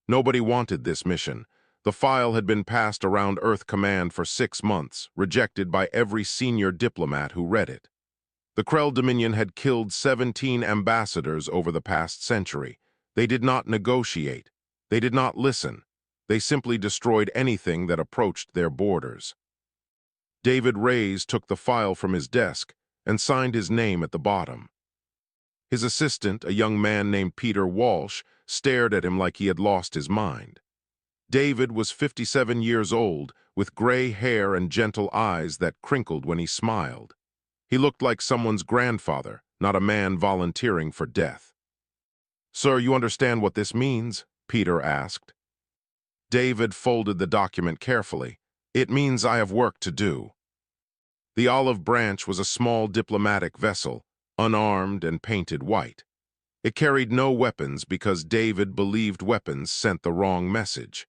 Nobody wanted this mission. The file had been passed around Earth Command for 6 months, rejected by every senior diplomat who read it. The Krell Dominion had killed 17 ambassadors over the past century. They did not negotiate. They did not listen. They simply destroyed anything that approached their borders. David Reyes took the file from his desk and signed his name at the bottom. His assistant, a young man named Peter Walsh, stared at him like he had lost his mind. David was 57 years old, with gray hair and gentle eyes that crinkled when he smiled. He looked like someone's grandfather, not a man volunteering for death. "Sir, you understand what this means?" Peter asked. David folded the document carefully. "It means I have work to do." The Olive Branch was a small diplomatic vessel, unarmed and painted white. It carried no weapons because David believed weapons sent the wrong message.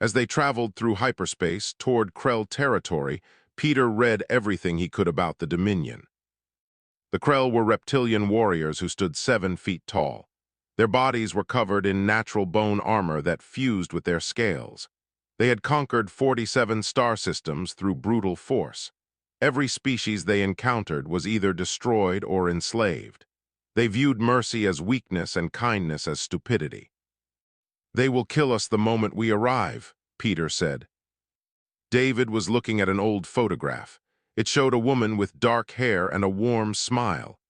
As they traveled through hyperspace toward Krell territory, Peter read everything he could about the Dominion. The Krell were reptilian warriors who stood 7 feet tall. Their bodies were covered in natural bone armor that fused with their scales. They had conquered 47 star systems through brutal force. Every species they encountered was either destroyed or enslaved. They viewed mercy as weakness and kindness as stupidity. "They will kill us the moment we arrive," Peter said. David was looking at an old photograph. It showed a woman with dark hair and a warm smile.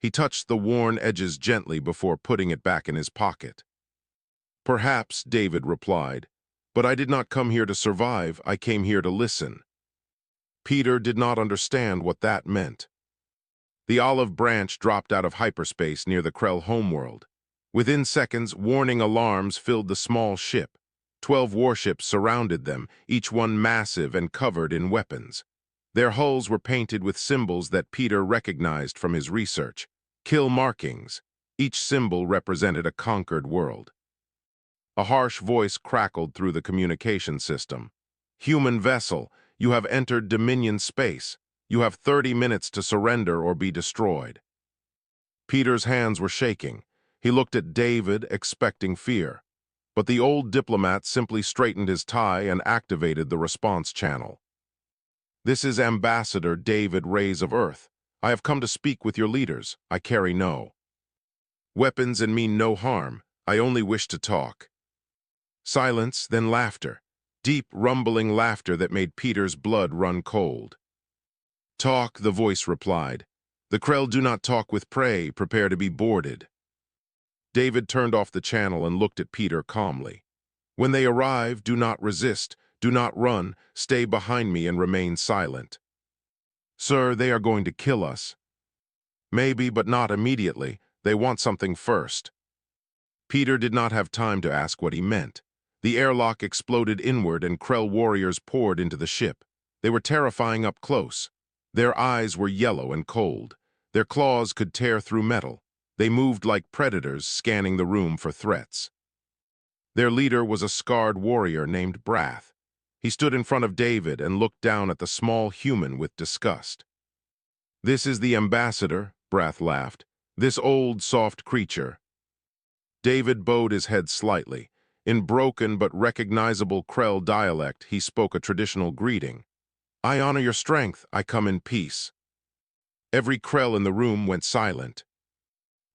He touched the worn edges gently before putting it back in his pocket. "Perhaps," David replied, "but I did not come here to survive, I came here to listen." Peter did not understand what that meant. The Olive Branch dropped out of hyperspace near the Krell homeworld. Within seconds, warning alarms filled the small ship. 12 warships surrounded them, each one massive and covered in weapons. Their hulls were painted with symbols that Peter recognized from his research. Kill markings. Each symbol represented a conquered world. A harsh voice crackled through the communication system. "Human vessel, you have entered Dominion space. You have 30 minutes to surrender or be destroyed." Peter's hands were shaking. He looked at David, expecting fear. But the old diplomat simply straightened his tie and activated the response channel. "This is Ambassador David Reyes of Earth. I have come to speak with your leaders. I carry no weapons and mean no harm. I only wish to talk." Silence, then laughter. Deep, rumbling laughter that made Peter's blood run cold. "Talk," the voice replied. "The Krell do not talk with prey. Prepare to be boarded." David turned off the channel and looked at Peter calmly. "When they arrive, do not resist, do not run, stay behind me and remain silent." "Sir, they are going to kill us." "Maybe, but not immediately. They want something first." Peter did not have time to ask what he meant. The airlock exploded inward and Krell warriors poured into the ship. They were terrifying up close. Their eyes were yellow and cold. Their claws could tear through metal. They moved like predators, scanning the room for threats. Their leader was a scarred warrior named Brath. He stood in front of David and looked down at the small human with disgust. "This is the ambassador," Brath laughed. "This old, soft creature." David bowed his head slightly. In broken but recognizable Krell dialect, he spoke a traditional greeting. "I honor your strength. I come in peace." Every Krell in the room went silent.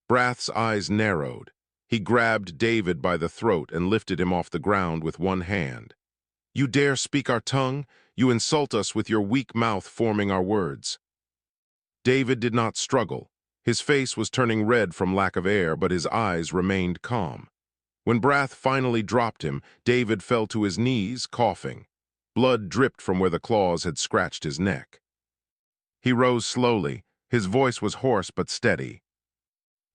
Brath's eyes narrowed. He grabbed David by the throat and lifted him off the ground with one hand. "You dare speak our tongue? You insult us with your weak mouth forming our words." David did not struggle. His face was turning red from lack of air, but his eyes remained calm. When Brath finally dropped him, David fell to his knees, coughing. Blood dripped from where the claws had scratched his neck. He rose slowly. His voice was hoarse but steady.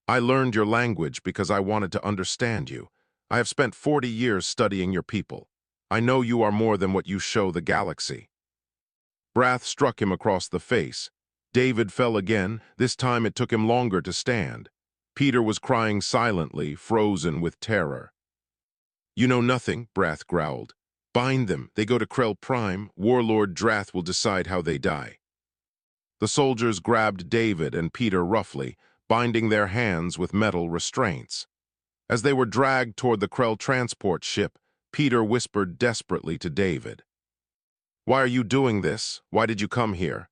"I learned your language because I wanted to understand you. I have spent 40 years studying your people. I know you are more than what you show the galaxy." Brath struck him across the face. David fell again. This time it took him longer to stand. Peter was crying silently, frozen with terror. "You know nothing," Brath growled. "Bind them. They go to Krell Prime. Warlord Drath will decide how they die." The soldiers grabbed David and Peter roughly, binding their hands with metal restraints. As they were dragged toward the Krell transport ship, Peter whispered desperately to David. "Why are you doing this? Why did you come here?"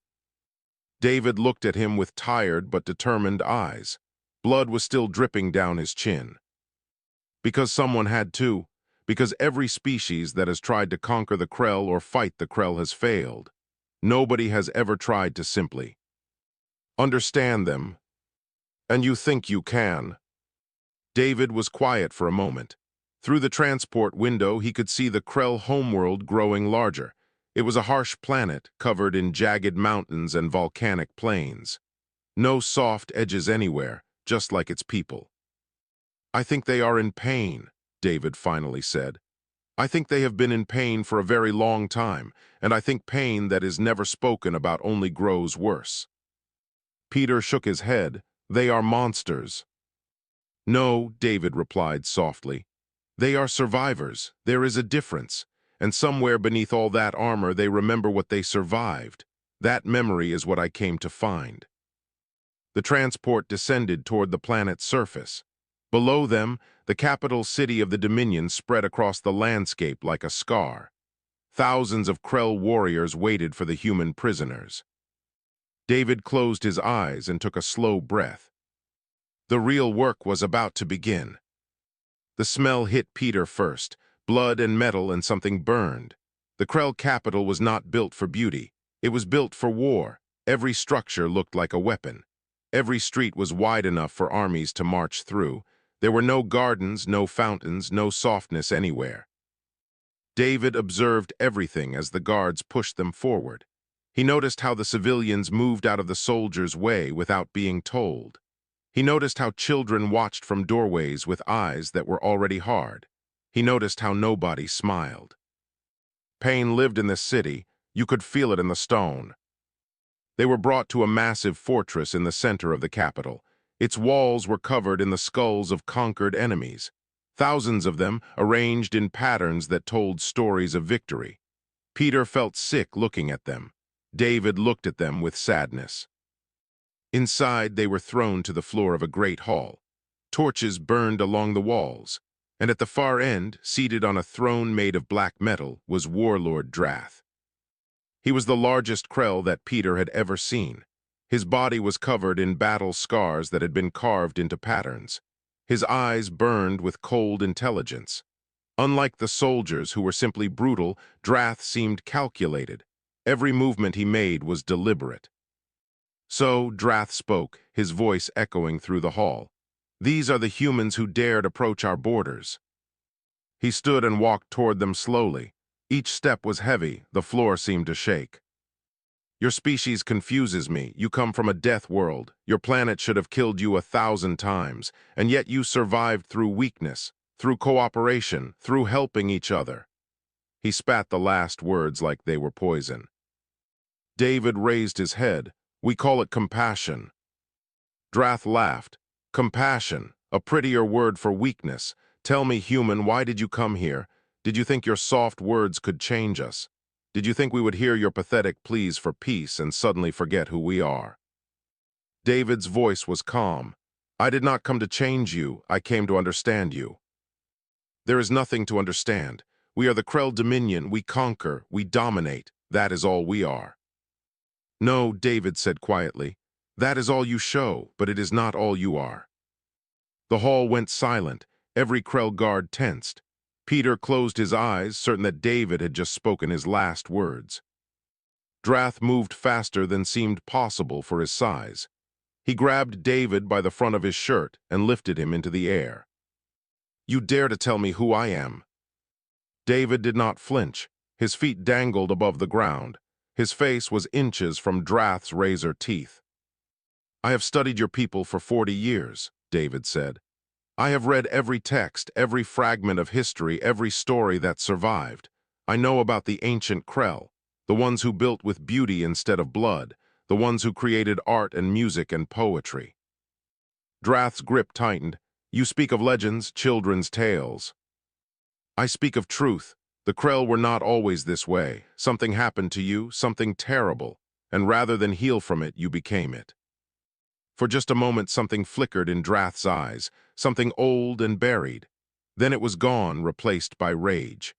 David looked at him with tired but determined eyes. Blood was still dripping down his chin. "Because someone had to. Because every species that has tried to conquer the Krell or fight the Krell has failed. Nobody has ever tried to simply understand them. And you think you can." David was quiet for a moment. Through the transport window, he could see the Krell homeworld growing larger. It was a harsh planet covered in jagged mountains and volcanic plains. No soft edges anywhere, just like its people. "I think they are in pain," David finally said. "I think they have been in pain for a very long time, and I think pain that is never spoken about only grows worse." Peter shook his head. "They are monsters." "No," David replied softly. "They are survivors. There is a difference. And somewhere beneath all that armor they remember what they survived. That memory is what I came to find." The transport descended toward the planet's surface. Below them, the capital city of the Dominion spread across the landscape like a scar. Thousands of Krell warriors waited for the human prisoners. David closed his eyes and took a slow breath. The real work was about to begin. The smell hit Peter first. Blood and metal and something burned. The Krell capital was not built for beauty. It was built for war. Every structure looked like a weapon. Every street was wide enough for armies to march through. There were no gardens, no fountains, no softness anywhere. David observed everything as the guards pushed them forward. He noticed how the civilians moved out of the soldiers' way without being told. He noticed how children watched from doorways with eyes that were already hard. He noticed how nobody smiled. Pain lived in this city. You could feel it in the stone. They were brought to a massive fortress in the center of the capital. Its walls were covered in the skulls of conquered enemies. Thousands of them, arranged in patterns that told stories of victory. Peter felt sick looking at them. David looked at them with sadness. Inside, they were thrown to the floor of a great hall. Torches burned along the walls. And at the far end, seated on a throne made of black metal, was Warlord Drath. He was the largest Krell that Peter had ever seen. His body was covered in battle scars that had been carved into patterns. His eyes burned with cold intelligence. Unlike the soldiers who were simply brutal, Drath seemed calculated. Every movement he made was deliberate. So Drath spoke, his voice echoing through the hall. "These are the humans who dared approach our borders." He stood and walked toward them slowly. Each step was heavy, the floor seemed to shake. "Your species confuses me. You come from a death world. Your planet should have killed you 1,000 times, and yet you survived through weakness, through cooperation, through helping each other." He spat the last words like they were poison. David raised his head. "We call it compassion." Drath laughed. "Compassion, a prettier word for weakness. Tell me, human, why did you come here? Did you think your soft words could change us? Did you think we would hear your pathetic pleas for peace and suddenly forget who we are?" David's voice was calm. "I did not come to change you. I came to understand you." "There is nothing to understand. We are the Krell Dominion. We conquer. We dominate. That is all we are." "No," David said quietly. "That is all you show, but it is not all you are." The hall went silent. Every Krell guard tensed. Peter closed his eyes, certain that David had just spoken his last words. Drath moved faster than seemed possible for his size. He grabbed David by the front of his shirt and lifted him into the air. "You dare to tell me who I am?" David did not flinch. His feet dangled above the ground. His face was inches from Drath's razor teeth. "I have studied your people for 40 years, David said. "I have read every text, every fragment of history, every story that survived. I know about the ancient Krell, the ones who built with beauty instead of blood, the ones who created art and music and poetry." Drath's grip tightened. "You speak of legends, children's tales. I speak of truth. The Krell were not always this way. Something happened to you, something terrible, and rather than heal from it, you became it." For just a moment something flickered in Drath's eyes, something old and buried. Then it was gone, replaced by rage.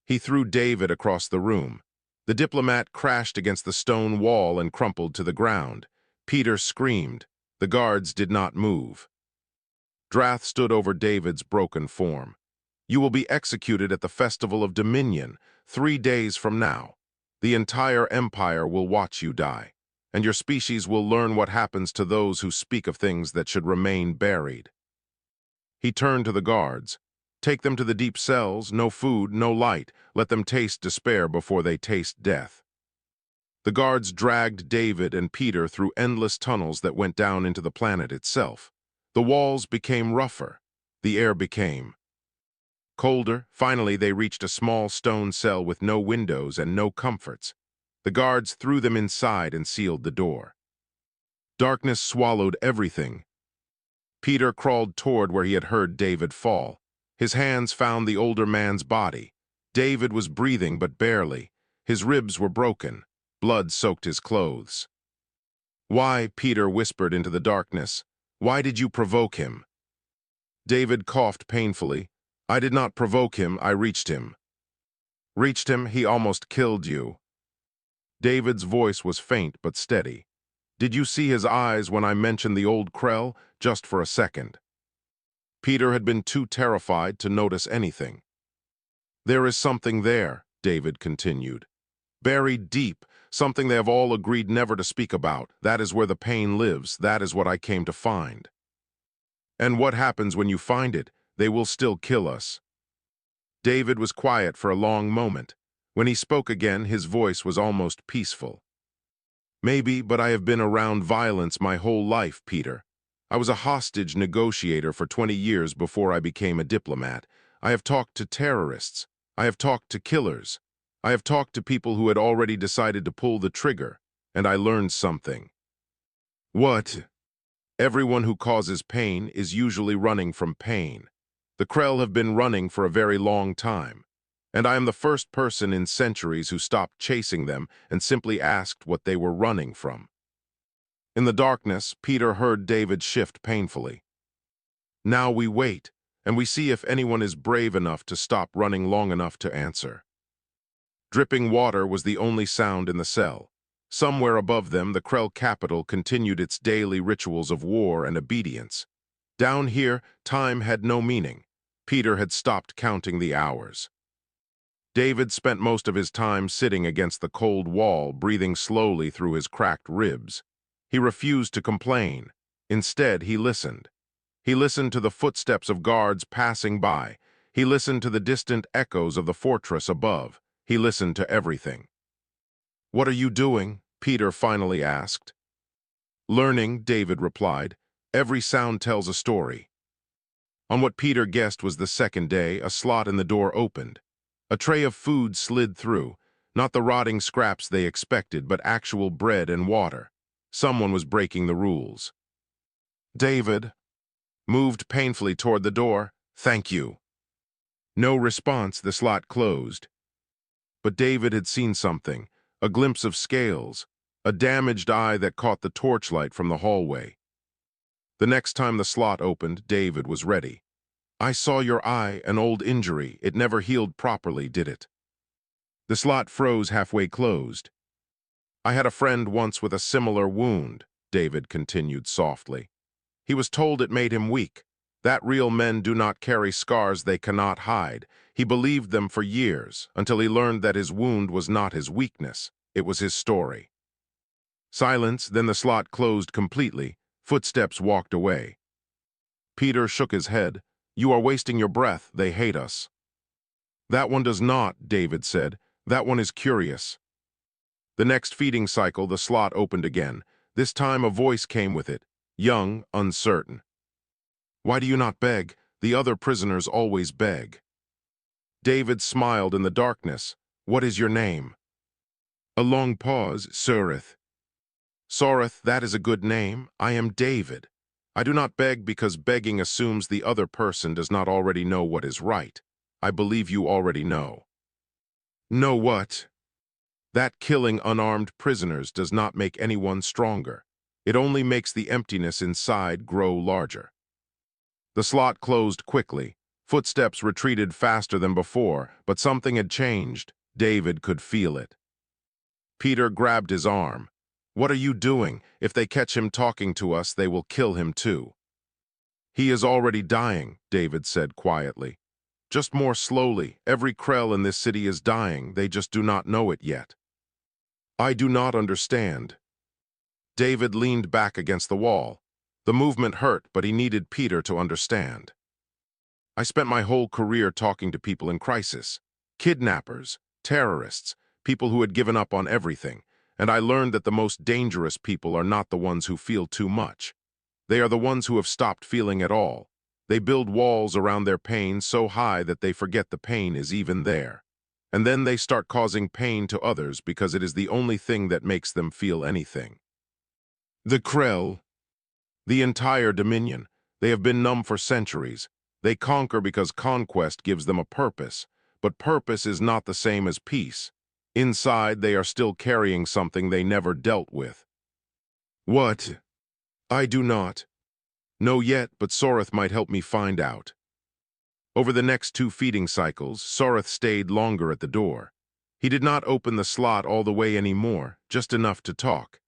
He threw David across the room. The diplomat crashed against the stone wall and crumpled to the ground. Peter screamed. The guards did not move. Drath stood over David's broken form. You will be executed at the Festival of Dominion 3 days from now. The entire empire will watch you die, and your species will learn what happens to those who speak of things that should remain buried. He turned to the guards. Take them to the deep cells, no food, no light. Let them taste despair before they taste death. The guards dragged David and Peter through endless tunnels that went down into the planet itself. The walls became rougher. The air became colder. Finally, they reached a small stone cell with no windows and no comforts. The guards threw them inside and sealed the door. Darkness swallowed everything. Peter crawled toward where he had heard David fall. His hands found the older man's body. David was breathing, but barely. His ribs were broken. Blood soaked his clothes. Why, Peter whispered into the darkness, why did you provoke him? David coughed painfully. I did not provoke him, I reached him. Reached him, he almost killed you. David's voice was faint but steady. Did you see his eyes when I mentioned the old Krell? Just for a second. Peter had been too terrified to notice anything. There is something there, David continued. Buried deep, something they have all agreed never to speak about. That is where the pain lives. That is what I came to find. And what happens when you find it? They will still kill us. David was quiet for a long moment. When he spoke again, his voice was almost peaceful. Maybe, but I have been around violence my whole life, Peter. I was a hostage negotiator for 20 years before I became a diplomat. I have talked to terrorists. I have talked to killers. I have talked to people who had already decided to pull the trigger, and I learned something. What? Everyone who causes pain is usually running from pain. The Krell have been running for a very long time, and I am the first person in centuries who stopped chasing them and simply asked what they were running from. In the darkness, Peter heard David shift painfully. Now we wait, and we see if anyone is brave enough to stop running long enough to answer. Dripping water was the only sound in the cell. Somewhere above them, the Krell capital continued its daily rituals of war and obedience. Down here, time had no meaning. Peter had stopped counting the hours. David spent most of his time sitting against the cold wall, breathing slowly through his cracked ribs. He refused to complain. Instead, he listened. He listened to the footsteps of guards passing by. He listened to the distant echoes of the fortress above. He listened to everything. What are you doing? Peter finally asked. Learning, David replied. Every sound tells a story. On what Peter guessed was the second day, a slot in the door opened. A tray of food slid through, not the rotting scraps they expected, but actual bread and water. Someone was breaking the rules. David moved painfully toward the door. Thank you. No response, the slot closed. But David had seen something, a glimpse of scales, a damaged eye that caught the torchlight from the hallway. The next time the slot opened, David was ready. I saw your eye, an old injury. It never healed properly, did it? The slot froze halfway closed. I had a friend once with a similar wound, David continued softly. He was told it made him weak, that real men do not carry scars they cannot hide. He believed them for years, until he learned that his wound was not his weakness, it was his story. Silence, then the slot closed completely. Footsteps walked away. Peter shook his head. You are wasting your breath, they hate us. That one does not, David said. That one is curious. The next feeding cycle, the slot opened again. This time a voice came with it, young, uncertain. Why do you not beg? The other prisoners always beg. David smiled in the darkness. What is your name? A long pause, Soreth. Soreth, that is a good name. I am David. I do not beg because begging assumes the other person does not already know what is right. I believe you already know. Know what? That killing unarmed prisoners does not make anyone stronger. It only makes the emptiness inside grow larger. The slot closed quickly. Footsteps retreated faster than before, but something had changed. David could feel it. Peter grabbed his arm. "What are you doing? If they catch him talking to us, they will kill him too." "He is already dying," David said quietly. "Just more slowly. Every Krell in this city is dying. They just do not know it yet." "I do not understand." David leaned back against the wall. The movement hurt, but he needed Peter to understand. "I spent my whole career talking to people in crisis. Kidnappers, terrorists, people who had given up on everything, and I learned that the most dangerous people are not the ones who feel too much. They are the ones who have stopped feeling at all. They build walls around their pain so high that they forget the pain is even there. And then they start causing pain to others because it is the only thing that makes them feel anything." The Krell, the entire Dominion, they have been numb for centuries. They conquer because conquest gives them a purpose, but purpose is not the same as peace. Inside, they are still carrying something they never dealt with. "What?" "I do not know yet, but Soreth might help me find out." Over the next 2 feeding cycles, Soreth stayed longer at the door. He did not open the slot all the way anymore, just enough to talk.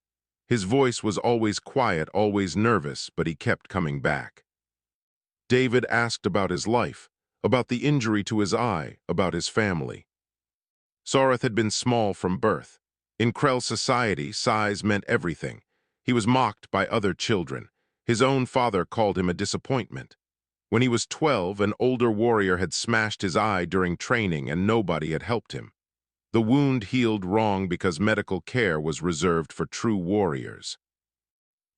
His voice was always quiet, always nervous, but he kept coming back. David asked about his life, about the injury to his eye, about his family. Soreth had been small from birth. In Krell society, size meant everything. He was mocked by other children. His own father called him a disappointment. When he was 12, an older warrior had smashed his eye during training and nobody had helped him. The wound healed wrong because medical care was reserved for true warriors.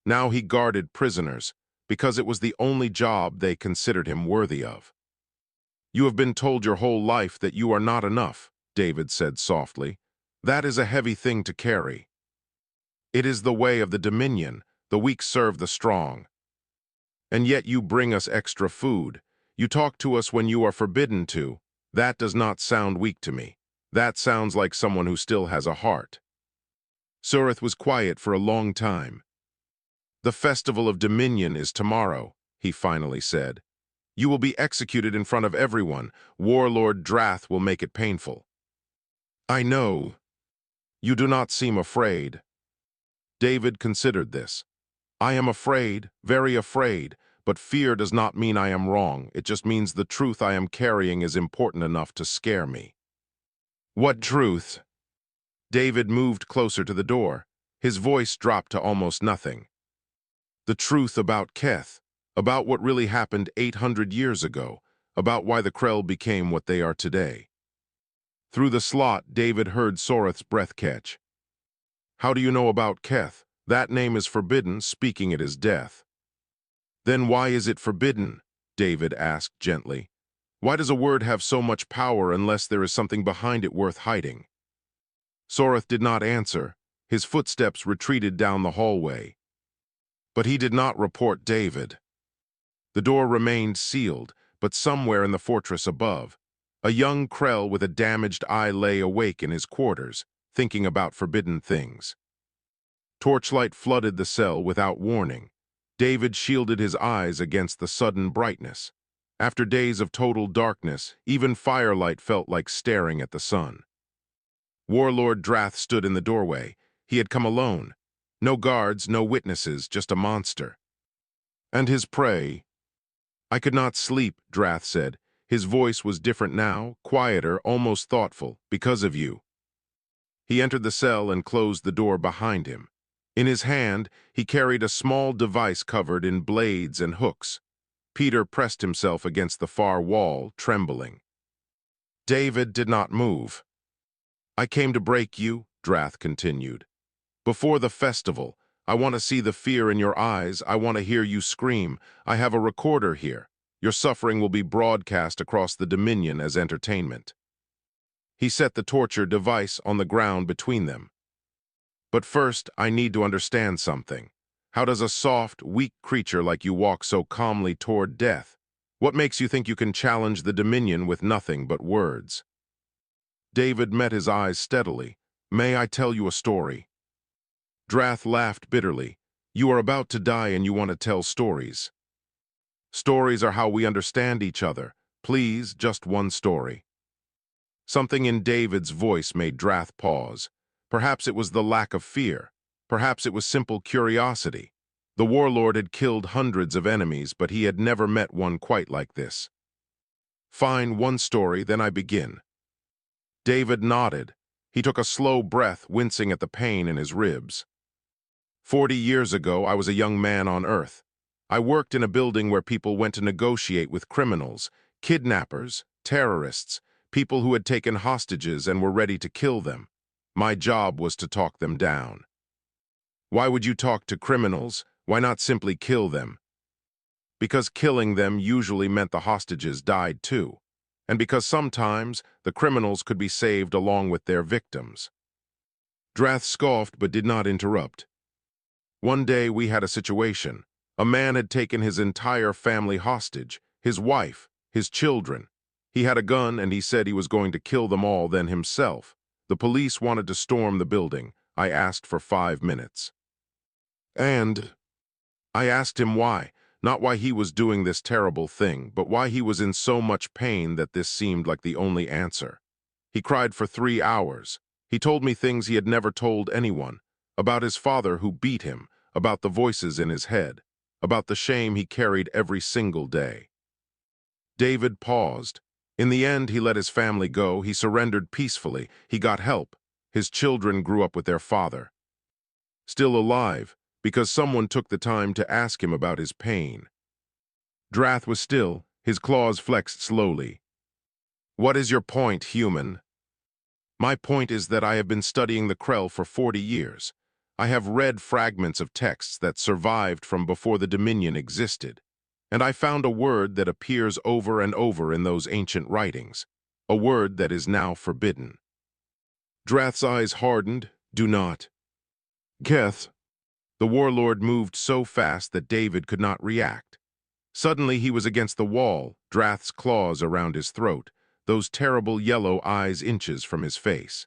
Now he guarded prisoners, because it was the only job they considered him worthy of. "You have been told your whole life that you are not enough," David said softly. "That is a heavy thing to carry. It is the way of the Dominion. The weak serve the strong. And yet you bring us extra food. You talk to us when you are forbidden to. That does not sound weak to me. That sounds like someone who still has a heart." Soreth was quiet for a long time. "The Festival of Dominion is tomorrow," he finally said. "You will be executed in front of everyone. Warlord Drath will make it painful." "I know. You do not seem afraid." David considered this. "I am afraid, very afraid, but fear does not mean I am wrong. It just means the truth I am carrying is important enough to scare me." "What truth?" David moved closer to the door. His voice dropped to almost nothing. "The truth about Keth, about what really happened 800 years ago, about why the Krell became what they are today." Through the slot, David heard Soreth's breath catch. "How do you know about Keth? That name is forbidden, speaking it is death." "Then why is it forbidden?" David asked gently. "Why does a word have so much power unless there is something behind it worth hiding?" Soreth did not answer. His footsteps retreated down the hallway. But he did not report David. The door remained sealed, but somewhere in the fortress above, a young Krell with a damaged eye lay awake in his quarters, thinking about forbidden things. Torchlight flooded the cell without warning. David shielded his eyes against the sudden brightness. After days of total darkness, even firelight felt like staring at the sun. Warlord Drath stood in the doorway. He had come alone. No guards, no witnesses, just a monster. And his prey. "I could not sleep," Drath said. His voice was different now, quieter, almost thoughtful, "because of you." He entered the cell and closed the door behind him. In his hand, he carried a small device covered in blades and hooks. Peter pressed himself against the far wall, trembling. David did not move. "I came to break you," Drath continued. "Before the festival, I want to see the fear in your eyes. I want to hear you scream. I have a recorder here. Your suffering will be broadcast across the Dominion as entertainment." He set the torture device on the ground between them. "But first, I need to understand something. How does a soft, weak creature like you walk so calmly toward death? What makes you think you can challenge the Dominion with nothing but words?" David met his eyes steadily. "May I tell you a story?" Drath laughed bitterly. You are about to die and you want to tell stories. Stories are how we understand each other. Please, just one story. Something in David's voice made Drath pause. Perhaps it was the lack of fear. Perhaps it was simple curiosity. The warlord had killed hundreds of enemies, but he had never met one quite like this. Fine, one story, then I begin. David nodded. He took a slow breath, wincing at the pain in his ribs. 40 years ago, I was a young man on Earth. I worked in a building where people went to negotiate with criminals, kidnappers, terrorists, people who had taken hostages and were ready to kill them. My job was to talk them down. Why would you talk to criminals? Why not simply kill them? Because killing them usually meant the hostages died too, and because sometimes the criminals could be saved along with their victims. Drath scoffed but did not interrupt. One day we had a situation. A man had taken his entire family hostage, his wife, his children. He had a gun and he said he was going to kill them all, then himself. The police wanted to storm the building. I asked for 5 minutes. And I asked him why. Not why he was doing this terrible thing, but why he was in so much pain that this seemed like the only answer. He cried for 3 hours. He told me things he had never told anyone, about his father who beat him, about the voices in his head, about the shame he carried every single day. David paused. In the end, he let his family go. He surrendered peacefully. He got help. His children grew up with their father. Still alive, because someone took the time to ask him about his pain. Drath was still, his claws flexed slowly. What is your point, human? My point is that I have been studying the Krell for 40 years. I have read fragments of texts that survived from before the Dominion existed, and I found a word that appears over and over in those ancient writings, a word that is now forbidden. Drath's eyes hardened. Do not. Keth. The warlord moved so fast that David could not react. Suddenly he was against the wall, Drath's claws around his throat, those terrible yellow eyes inches from his face.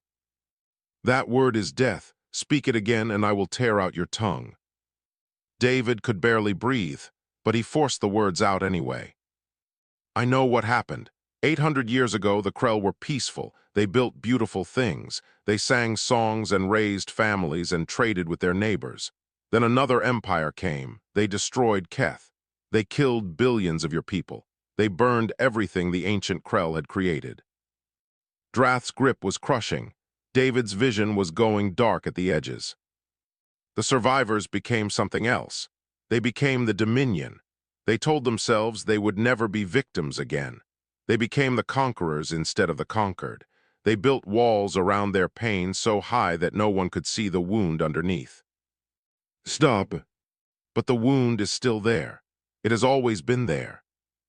That word is death. Speak it again and I will tear out your tongue. David could barely breathe, but he forced the words out anyway. I know what happened. 800 years ago, the Krell were peaceful. They built beautiful things. They sang songs and raised families and traded with their neighbors. Then another empire came. They destroyed Keth. They killed billions of your people. They burned everything the ancient Krell had created. Drath's grip was crushing. David's vision was going dark at the edges. The survivors became something else. They became the Dominion. They told themselves they would never be victims again. They became the conquerors instead of the conquered. They built walls around their pain so high that no one could see the wound underneath. Stop. But the wound is still there. It has always been there.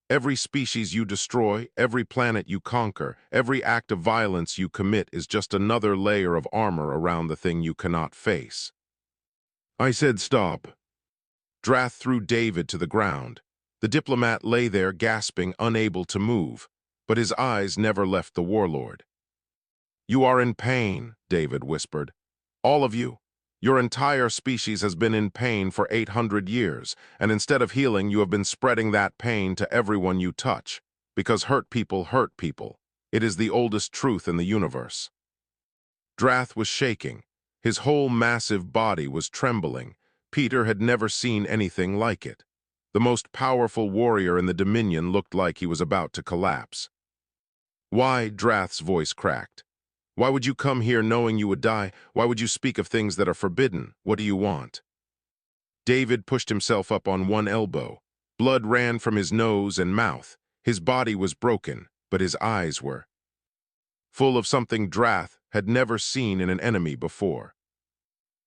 Every species you destroy, every planet you conquer, every act of violence you commit is just another layer of armor around the thing you cannot face. I said stop. Drath threw David to the ground. The diplomat lay there gasping, unable to move, but his eyes never left the warlord. You are in pain, David whispered. All of you. Your entire species has been in pain for 800 years, and instead of healing, you have been spreading that pain to everyone you touch, because hurt people hurt people. It is the oldest truth in the universe. Drath was shaking. His whole massive body was trembling. Peter had never seen anything like it. The most powerful warrior in the Dominion looked like he was about to collapse. Why? Drath's voice cracked. Why would you come here knowing you would die? Why would you speak of things that are forbidden? What do you want? David pushed himself up on one elbow. Blood ran from his nose and mouth. His body was broken, but his eyes were full of something Drath had never seen in an enemy before.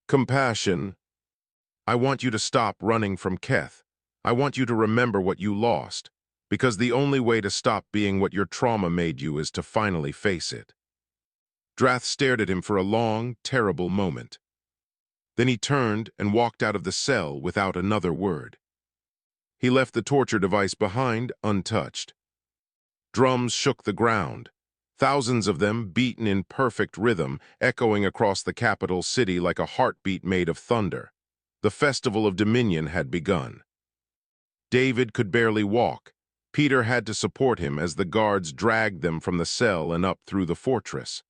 Compassion. I want you to stop running from Keth. I want you to remember what you lost, because the only way to stop being what your trauma made you is to finally face it. Drath stared at him for a long, terrible moment. Then he turned and walked out of the cell without another word. He left the torture device behind, untouched. Drums shook the ground, thousands of them beaten in perfect rhythm, echoing across the capital city like a heartbeat made of thunder. The Festival of Dominion had begun. David could barely walk. Peter had to support him as the guards dragged them from the cell and up through the fortress.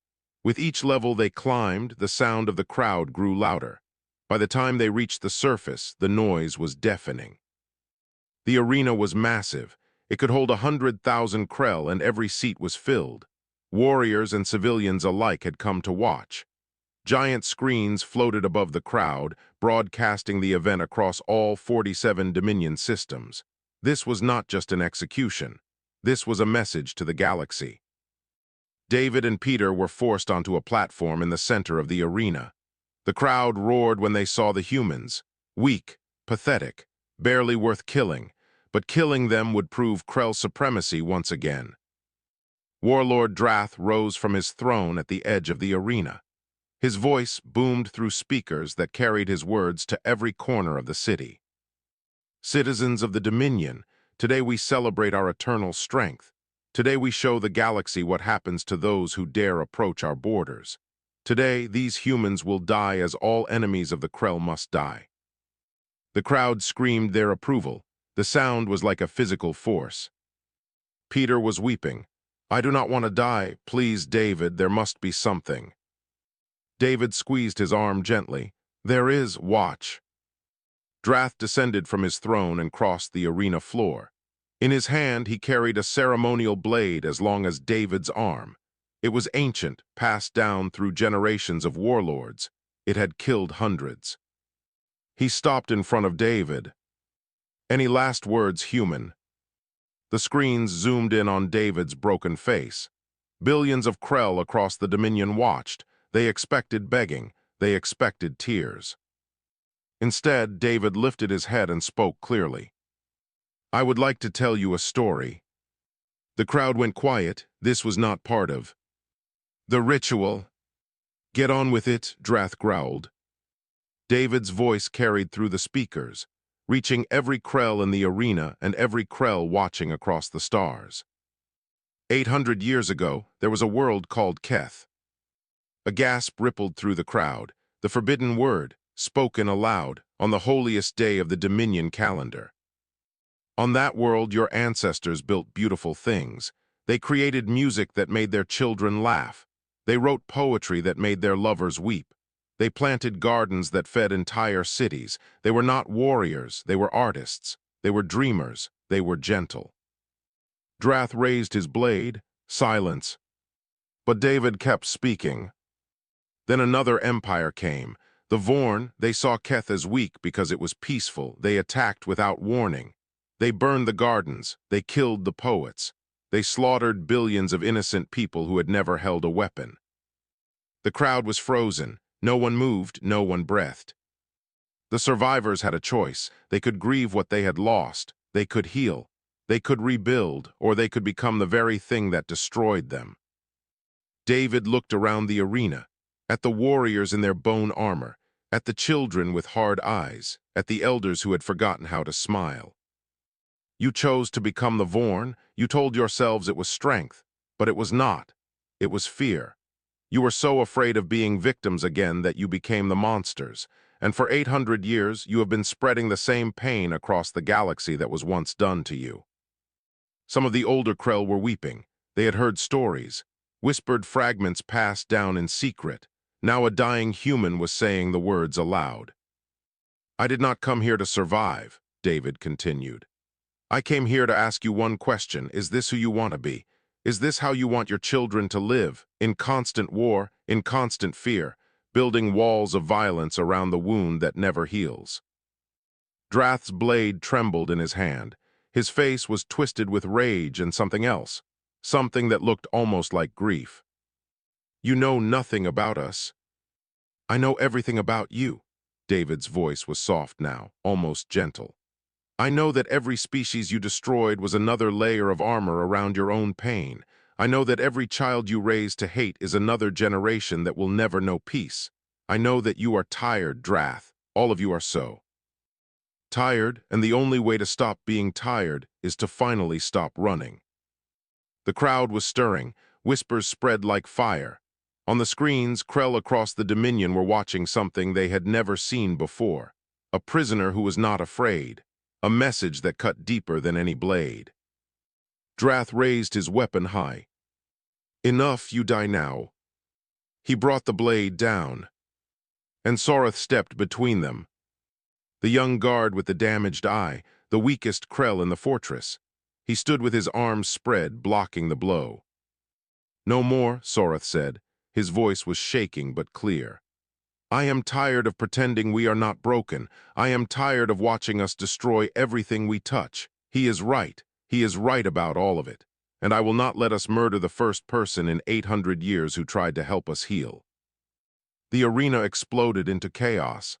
With each level they climbed, the sound of the crowd grew louder. By the time they reached the surface, the noise was deafening. The arena was massive. It could hold 100,000 Krell, and every seat was filled. Warriors and civilians alike had come to watch. Giant screens floated above the crowd, broadcasting the event across all 47 Dominion systems. This was not just an execution. This was a message to the galaxy. David and Peter were forced onto a platform in the center of the arena. The crowd roared when they saw the humans. Weak, pathetic, barely worth killing, but killing them would prove Krell supremacy once again. Warlord Drath rose from his throne at the edge of the arena. His voice boomed through speakers that carried his words to every corner of the city. Citizens of the Dominion, today we celebrate our eternal strength. Today we show the galaxy what happens to those who dare approach our borders. Today, these humans will die as all enemies of the Krell must die. The crowd screamed their approval. The sound was like a physical force. Peter was weeping. "I do not want to die. Please, David, there must be something." David squeezed his arm gently. "There is, watch." Drath descended from his throne and crossed the arena floor. In his hand, he carried a ceremonial blade as long as David's arm. It was ancient, passed down through generations of warlords. It had killed hundreds. He stopped in front of David. "Any last words, human?" The screens zoomed in on David's broken face. Billions of Krell across the Dominion watched. They expected begging. They expected tears. Instead, David lifted his head and spoke clearly. "I would like to tell you a story." The crowd went quiet. This was not part of the ritual. "Get on with it," Drath growled. David's voice carried through the speakers, reaching every Krell in the arena and every Krell watching across the stars. 800 years ago, there was a world called Keth. A gasp rippled through the crowd, the forbidden word, spoken aloud, on the holiest day of the Dominion calendar. On that world, your ancestors built beautiful things. They created music that made their children laugh. They wrote poetry that made their lovers weep. They planted gardens that fed entire cities. They were not warriors, they were artists. They were dreamers, they were gentle. Drath raised his blade. Silence. But David kept speaking. Then another empire came. The Vorn. They saw Keth as weak because it was peaceful. They attacked without warning. They burned the gardens. They killed the poets. They slaughtered billions of innocent people who had never held a weapon. The crowd was frozen. No one moved, no one breathed. The survivors had a choice. They could grieve what they had lost. They could heal. They could rebuild, or they could become the very thing that destroyed them. David looked around the arena, at the warriors in their bone armor, at the children with hard eyes, at the elders who had forgotten how to smile. You chose to become the Vorn. You told yourselves it was strength, but it was not. It was fear. You were so afraid of being victims again that you became the monsters, and for 800 years you have been spreading the same pain across the galaxy that was once done to you. Some of the older Krell were weeping. They had heard stories, whispered fragments passed down in secret. Now a dying human was saying the words aloud. "I did not come here to survive," David continued. "I came here to ask you one question. Is this who you want to be? Is this how you want your children to live, in constant war, in constant fear, building walls of violence around the wound that never heals?" Drath's blade trembled in his hand. His face was twisted with rage and something else, something that looked almost like grief. "You know nothing about us." "I know everything about you." David's voice was soft now, almost gentle. "I know that every species you destroyed was another layer of armor around your own pain. I know that every child you raised to hate is another generation that will never know peace. I know that you are tired, Drath. All of you are so. Tired, and the only way to stop being tired is to finally stop running." The crowd was stirring. Whispers spread like fire. On the screens, Krell across the Dominion were watching something they had never seen before. a prisoner who was not afraid, a message that cut deeper than any blade. Drath raised his weapon high. Enough, you die now. He brought the blade down, and Soreth stepped between them. The young guard with the damaged eye, the weakest Krell in the fortress. He stood with his arms spread, blocking the blow. No more, Soreth said. His voice was shaking but clear. I am tired of pretending we are not broken. I am tired of watching us destroy everything we touch. He is right. He is right about all of it. And I will not let us murder the first person in 800 years who tried to help us heal. The arena exploded into chaos.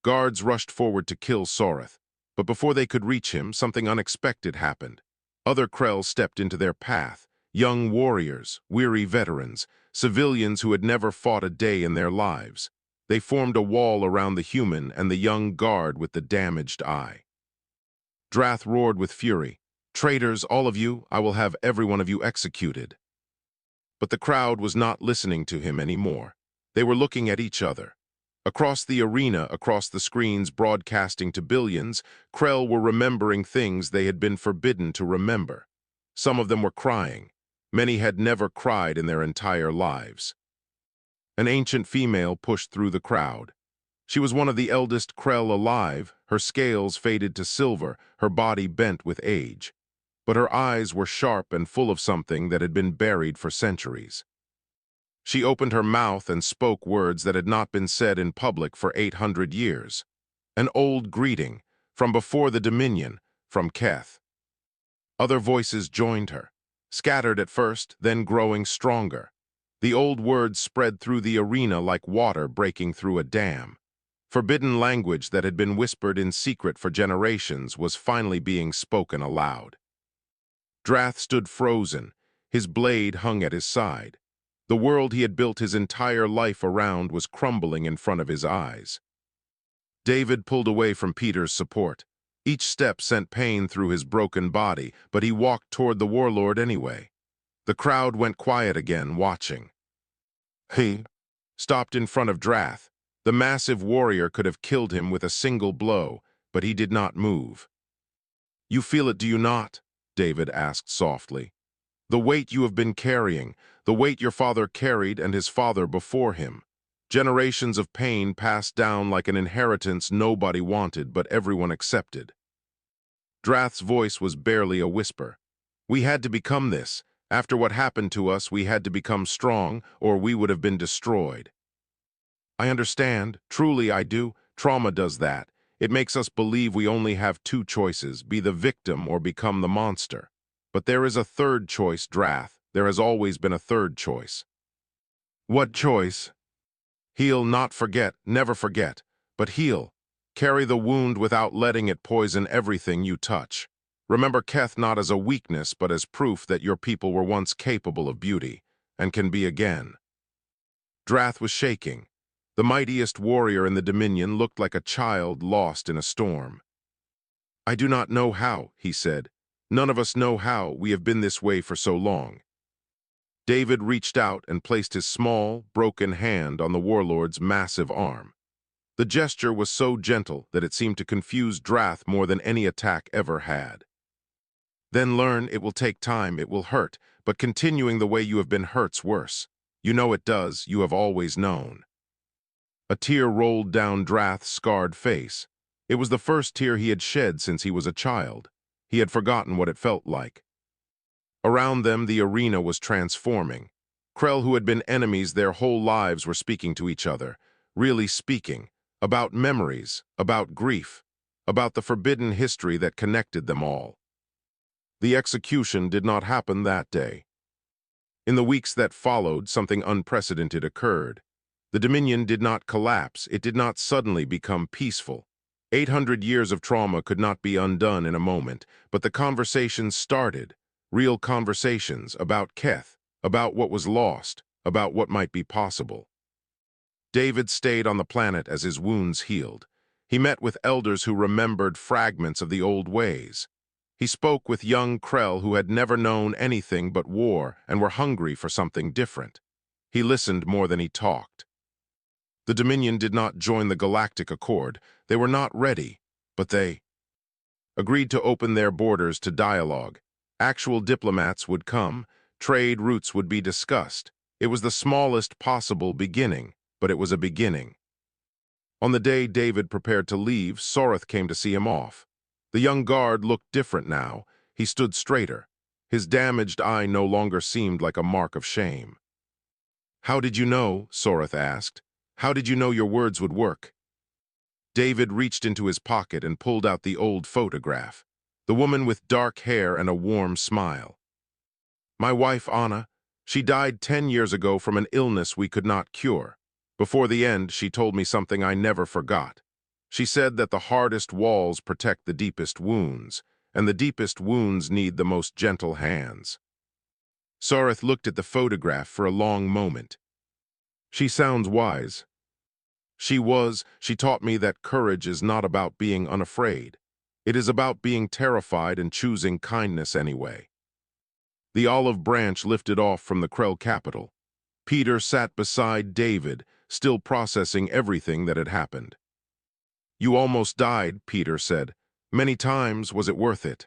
Guards rushed forward to kill Soreth, but before they could reach him, something unexpected happened. Other Krell stepped into their path, young warriors, weary veterans, civilians who had never fought a day in their lives. They formed a wall around the human and the young guard with the damaged eye. Drath roared with fury, "Traitors, all of you, I will have every one of you executed." But the crowd was not listening to him anymore. They were looking at each other. Across the arena, across the screens broadcasting to billions, Krell were remembering things they had been forbidden to remember. Some of them were crying. Many had never cried in their entire lives. An ancient female pushed through the crowd. She was one of the eldest Krell alive, her scales faded to silver, her body bent with age. But her eyes were sharp and full of something that had been buried for centuries. She opened her mouth and spoke words that had not been said in public for 800 years. An old greeting, from before the Dominion, from Keth. Other voices joined her, scattered at first, then growing stronger. The old words spread through the arena like water breaking through a dam. Forbidden language that had been whispered in secret for generations was finally being spoken aloud. Drath stood frozen, his blade hung at his side. The world he had built his entire life around was crumbling in front of his eyes. David pulled away from Peter's support. Each step sent pain through his broken body, but he walked toward the warlord anyway. The crowd went quiet again, watching. He stopped in front of Drath. The massive warrior could have killed him with a single blow, but he did not move. "You feel it, do you not?" David asked softly. "The weight you have been carrying, the weight your father carried and his father before him. Generations of pain passed down like an inheritance nobody wanted but everyone accepted." Drath's voice was barely a whisper. "We had to become this. After what happened to us, we had to become strong, or we would have been destroyed." "I understand. Truly I do. Trauma does that. It makes us believe we only have two choices, be the victim or become the monster. But there is a third choice, Drath. There has always been a third choice." "What choice?" "Heal, not forget, never forget, but heal. Carry the wound without letting it poison everything you touch. Remember Keth not as a weakness, but as proof that your people were once capable of beauty, and can be again." Drath was shaking. The mightiest warrior in the Dominion looked like a child lost in a storm. "I do not know how," he said. "None of us know how. We have been this way for so long." David reached out and placed his small, broken hand on the warlord's massive arm. The gesture was so gentle that it seemed to confuse Drath more than any attack ever had. "Then learn, it will take time, it will hurt, but continuing the way you have been hurts worse. You know it does, you have always known." A tear rolled down Drath's scarred face. It was the first tear he had shed since he was a child. He had forgotten what it felt like. Around them, the arena was transforming. Krell, who had been enemies their whole lives, were speaking to each other, really speaking, about memories, about grief, about the forbidden history that connected them all. The execution did not happen that day. In the weeks that followed, something unprecedented occurred. The Dominion did not collapse, it did not suddenly become peaceful. 800 years of trauma could not be undone in a moment, but the conversations started, real conversations about Keth, about what was lost, about what might be possible. David stayed on the planet as his wounds healed. He met with elders who remembered fragments of the old ways. He spoke with young Krell who had never known anything but war and were hungry for something different. He listened more than he talked. The Dominion did not join the Galactic Accord. They were not ready, but they agreed to open their borders to dialogue. Actual diplomats would come, trade routes would be discussed. It was the smallest possible beginning, but it was a beginning. On the day David prepared to leave, Soreth came to see him off. The young guard looked different now. He stood straighter. His damaged eye no longer seemed like a mark of shame. "How did you know?" Soreth asked. "How did you know your words would work?" David reached into his pocket and pulled out the old photograph. The woman with dark hair and a warm smile. "My wife, Anna. She died 10 years ago from an illness we could not cure. Before the end, she told me something I never forgot. She said that the hardest walls protect the deepest wounds, and the deepest wounds need the most gentle hands." Soreth looked at the photograph for a long moment. "She sounds wise." She taught me that courage is not about being unafraid. It is about being terrified and choosing kindness anyway. The olive branch lifted off from the Krell capital. Peter sat beside David, still processing everything that had happened. "You almost died," Peter said. "Many times, was it worth it?"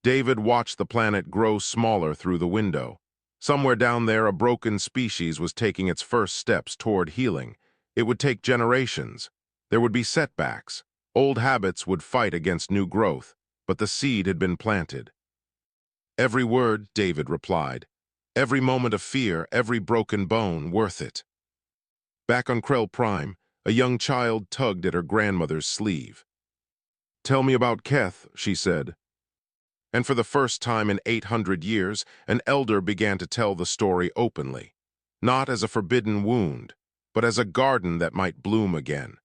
David watched the planet grow smaller through the window. Somewhere down there, a broken species was taking its first steps toward healing. It would take generations. There would be setbacks. Old habits would fight against new growth, but the seed had been planted. "Every word," David replied. "Every moment of fear, every broken bone, worth it." Back on Krell Prime, a young child tugged at her grandmother's sleeve. "Tell me about Keth," she said. And for the first time in 800 years, an elder began to tell the story openly. Not as a forbidden wound, but as a garden that might bloom again.